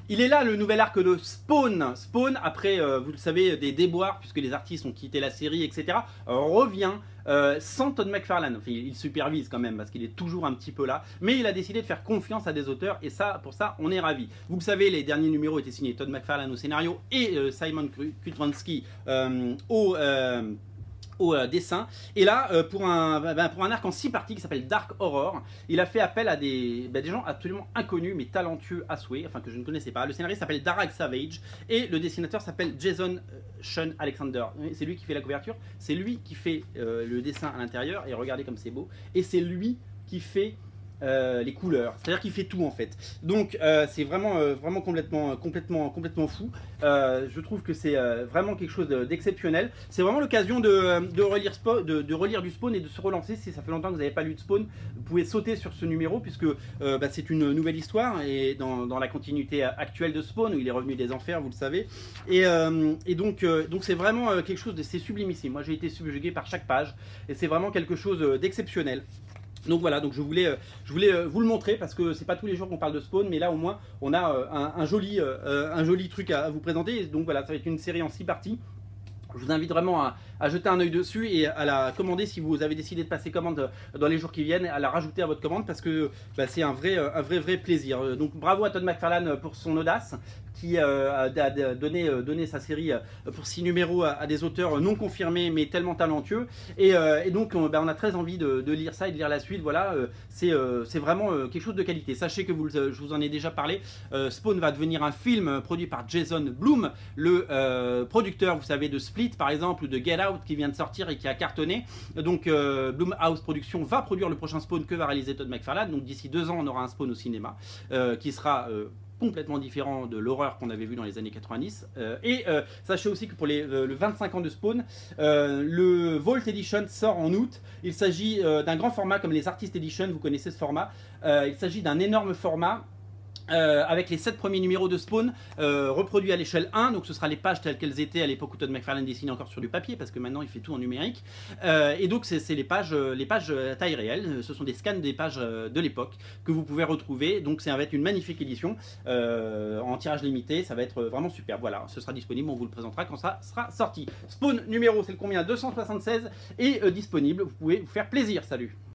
Il est là le nouvel arc de Spawn. Spawn, après, vous le savez, des déboires, puisque les artistes ont quitté la série, etc., revient sans Todd McFarlane. Enfin, il supervise quand même, parce qu'il est toujours un petit peu là. Mais il a décidé de faire confiance à des auteurs, et ça, pour ça, on est ravis. Vous le savez, les derniers numéros étaient signés Todd McFarlane au scénario et Simon Kutranski au dessin. Et là, pour un arc en 6 parties qui s'appelle Dark Horror, il a fait appel à des gens absolument inconnus mais talentueux à souhait, enfin que je ne connaissais pas. Le scénariste s'appelle Darag Savage et le dessinateur s'appelle Jason Sean Alexander. C'est lui qui fait la couverture, c'est lui qui fait le dessin à l'intérieur, et regardez comme c'est beau, et c'est lui qui fait les couleurs, c'est-à-dire qu'il fait tout en fait. Donc c'est vraiment complètement fou. Je trouve que c'est vraiment quelque chose d'exceptionnel. C'est vraiment l'occasion de relire du Spawn et de se relancer. Si ça fait longtemps que vous n'avez pas lu de Spawn, vous pouvez sauter sur ce numéro, puisque c'est une nouvelle histoire et dans la continuité actuelle de Spawn, où il est revenu des enfers, vous le savez. Et donc c'est vraiment quelque chose de sublime ici. Moi j'ai été subjugué par chaque page, et c'est vraiment quelque chose d'exceptionnel. Donc voilà, donc je voulais vous le montrer, parce que c'est pas tous les jours qu'on parle de Spawn, mais là au moins on a un joli truc à vous présenter. Donc voilà, ça va être une série en 6 parties. Je vous invite vraiment à jeter un œil dessus et à la commander si vous avez décidé de passer commande dans les jours qui viennent, à la rajouter à votre commande, parce que c'est un vrai plaisir. Donc bravo à Todd McFarlane pour son audace, qui a donné sa série pour 6 numéros à des auteurs non confirmés mais tellement talentueux. Et donc on a très envie de lire ça et de lire la suite. Voilà, c'est vraiment quelque chose de qualité. Sachez que je vous en ai déjà parlé, Spawn va devenir un film produit par Jason Blum, le producteur, vous savez, de Split par exemple, ou de Get Out qui vient de sortir et qui a cartonné. Donc Blumhouse Productions va produire le prochain Spawn que va réaliser Todd McFarlane. Donc d'ici 2 ans on aura un Spawn au cinéma qui sera complètement différent de l'horreur qu'on avait vu dans les années 90. Sachez aussi que pour le 25 ans de Spawn, le Vault Edition sort en août. Il s'agit d'un grand format comme les Artist Edition, vous connaissez ce format. Il s'agit d'un énorme format avec les 7 premiers numéros de Spawn reproduits à l'échelle 1, donc ce sera les pages telles qu'elles étaient à l'époque où Todd McFarlane dessinait encore sur du papier, parce que maintenant il fait tout en numérique. Et donc c'est les pages à taille réelle, ce sont des scans des pages de l'époque que vous pouvez retrouver. Donc ça va être une magnifique édition en tirage limité, ça va être vraiment super. Voilà, ce sera disponible, on vous le présentera quand ça sera sorti. Spawn numéro, c'est le combien, 276, est disponible, vous pouvez vous faire plaisir. Salut.